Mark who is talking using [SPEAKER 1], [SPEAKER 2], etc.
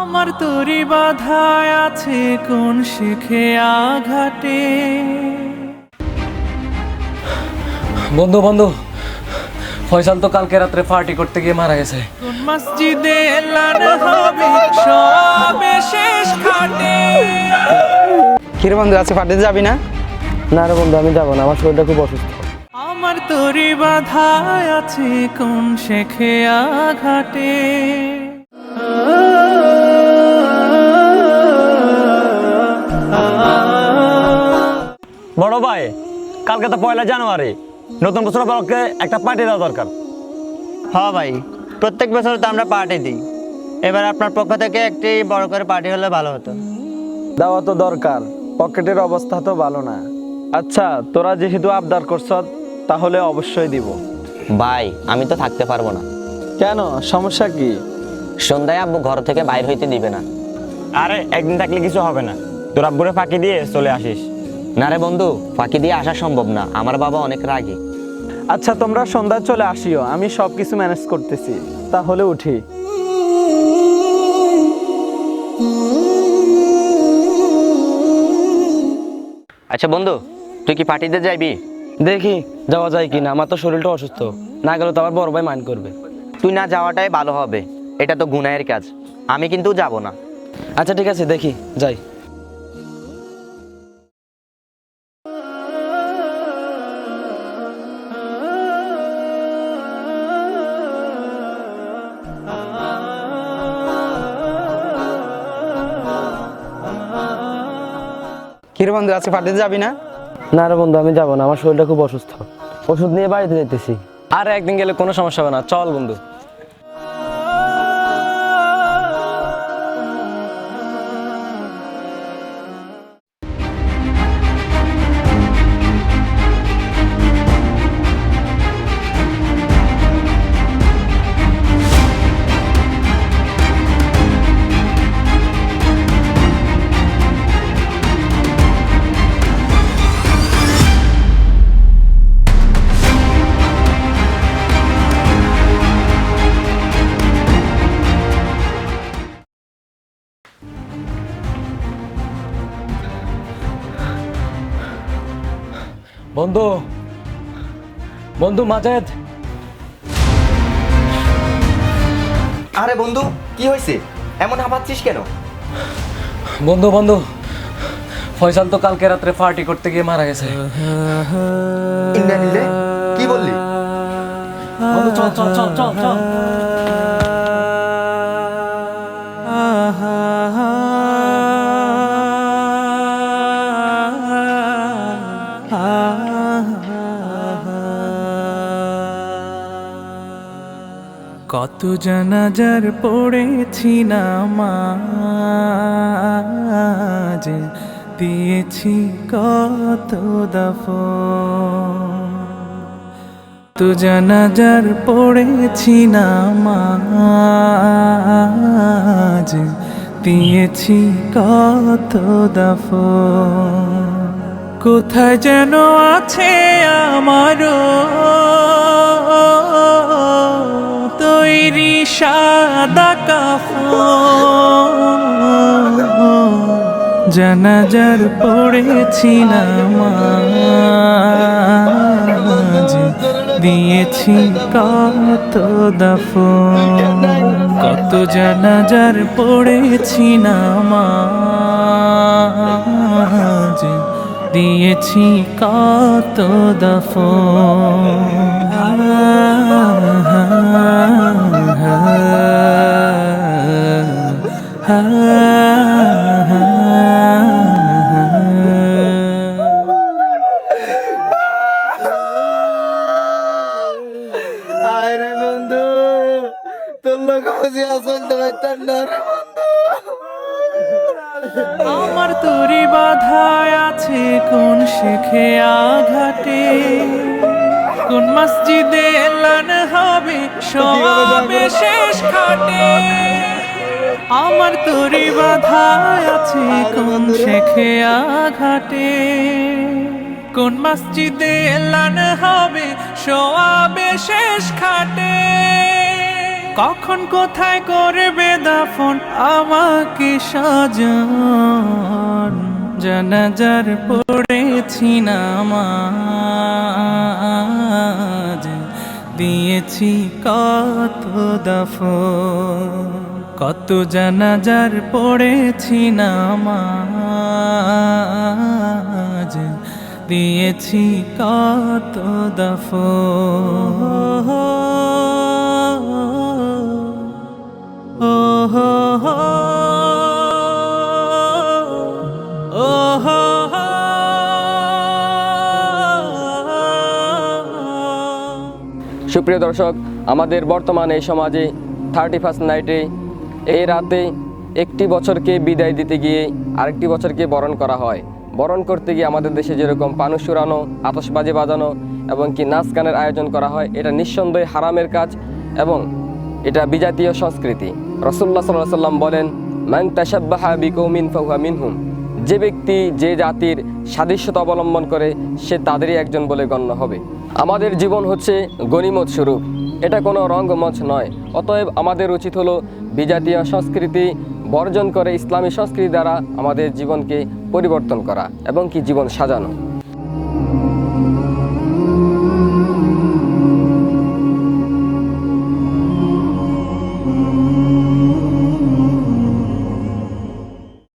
[SPEAKER 1] আমার তরি বাধা আছে কোন শিখে আঘাটে।
[SPEAKER 2] বন্ধু বন্ধু, ফয়সাল তো কালকে রাত্রে পার্টি করতে গিয়ে মারা গেছে।
[SPEAKER 1] কোন মসজিদে এলান হবে সবে শেষ ঘাটে।
[SPEAKER 3] কিরে বন্ধু, আজকে পার্টিতে যাবি না?
[SPEAKER 2] না রে বন্ধু, আমি যাবো না, আমার শরীরটা খুব অসুস্থ।
[SPEAKER 1] আমার তরি বাধা আছে কোন শেখে আঘাটে।
[SPEAKER 4] বড় ভাই, কালকে তো 1 জানুয়ারি, নতুন বছর উপলক্ষে একটা পার্টি দেওয়া দরকার।
[SPEAKER 5] হ্যাঁ ভাই, প্রত্যেক বছর তো আমরা পার্টি দিই, এবার আপনার পক্ষ থেকে একটি বড় করে পার্টি হলে ভালো হতো।
[SPEAKER 3] দেওয়া তো দরকার, পকেটের অবস্থা তো ভালো না। আচ্ছা, তোরা যেহেতু আবদার করছ তাহলে অবশ্যই দিব।
[SPEAKER 6] ভাই, আমি তো থাকতে পারবো না।
[SPEAKER 3] কেন, সমস্যা কি?
[SPEAKER 6] সন্ধ্যায় আব্বু ঘর থেকে বাইর হইতে দিবে না।
[SPEAKER 4] আরে একদিন থাকলে কিছু হবে না, তোর আব্বুরে ফাঁকি দিয়ে চলে আসিস।
[SPEAKER 6] না রে বন্ধু, ফাঁকি দিয়ে আসা সম্ভব না, আমার বাবা অনেক রাগী।
[SPEAKER 3] আচ্ছা, তোমরা সন্ধ্যায় চলে আসিও, আমি সব কিছু ম্যানেজ করতেছি। তাহলে উঠি।
[SPEAKER 6] আচ্ছা বন্ধু, তুই কি পার্টিতে যাইবি?
[SPEAKER 2] দেখি যাওয়া যায় কিনা, আমার তো শরীরটা অসুস্থ, না গেলে তো আবার বড় ভাই মাইন্ড করবে।
[SPEAKER 6] তুই না যাওয়াটাই ভালো হবে, এটা তো গুনাহের কাজ। আমি কিন্তু যাব না।
[SPEAKER 2] আচ্ছা ঠিক আছে, দেখি যাই।
[SPEAKER 3] কিরে বন্ধু, আজকে পার্টিতে যাবি না?
[SPEAKER 2] না রে বন্ধু, আমি যাবো না, আমার শরীরটা খুব অসুস্থ, ওষুধ নিয়ে বাড়িতে যেতেছি। আর একদিন গেলে কোনো সমস্যা হবে না, চল বন্ধু। বন্ধু বন্ধু, মাজেদ।
[SPEAKER 6] আরে বন্ধু, কি হয়েছে? এমন হাঁপাচ্ছিস কেন?
[SPEAKER 2] বন্ধু বন্ধু, ফয়সাল তো কালকে রাত্রে পার্টি করতে গিয়ে মারা গেছে।
[SPEAKER 6] কি বললি?
[SPEAKER 2] বন্ধু চল চল চল চল চল।
[SPEAKER 1] কত জানাজার পড়েছি নামাজ, দিয়েছি কত দাফন। তো জানাজার পড়েছি নামাজ, দিয়েছি কত দাফন। কোথায় যেন আছে আমারও তৈরি সাদা কাফন। জানাজার পড়েছি নামাজ, দিয়েছি কত দাফন। কত জানাজার পড়েছি নামাজ, দিয়েছি কত দাফন।
[SPEAKER 5] আরে বন্ধু, তোর লোক বুঝি আসলতে পারতাম না রে বন্ধু।
[SPEAKER 1] আমার তরি বাধা আছে কোন শেখে আঘাটে। কোন মসজিদে এলান হবে সবে শেষ ঘাটে। আমার তরি বাধা আছে কোন শেখে আঘাটে। কোন মসজিদে এলান হবে সবে শেষ ঘাটে। কখন কোথায় করবে দাফন আমাকে সাজান, জানাজার পড়েছি নামাজ, দিয়েছি কত দাফন, কত জানাজার পড়েছি নামাজ, দিয়েছি কত দাফন। ও হো হো, ও হো হো।
[SPEAKER 2] সুপ্রিয় দর্শক, আমাদের বর্তমান এই সমাজে 31st নাইটে এই রাতে একটি বছরকে বিদায় দিতে গিয়ে আরেকটি বছরকে বরণ করা হয়। বরণ করতে গিয়ে আমাদের দেশে যেরকম পানুস উড়ানো, আতশবাজি বাজানো এবং কি নাচ গানের আয়োজন করা হয়, এটা নিঃসন্দেহে হারামের কাজ এবং এটা বিজাতীয় সংস্কৃতি। রাসূলুল্লাহ সাল্লাল্লাহু আলাইহি ওয়াসাল্লাম বলেন, মান তাশাব্বাহা বিকৌমিন ফাহুয়া মিনহুম, যে ব্যক্তি যে জাতির সাদৃশ্যতা অবলম্বন করে সে তাদেরই একজন বলে গণ্য হবে। আমাদের জীবন হচ্ছে গনিমত স্বরূপ, এটা কোনো রঙ্গমঞ্চ নয়। অতএব আমাদের উচিত হলো বিজাতীয় সংস্কৃতি বর্জন করে ইসলামী সংস্কৃতি দ্বারা আমাদের জীবনকে পরিবর্তন করা এবং কি জীবন সাজানো।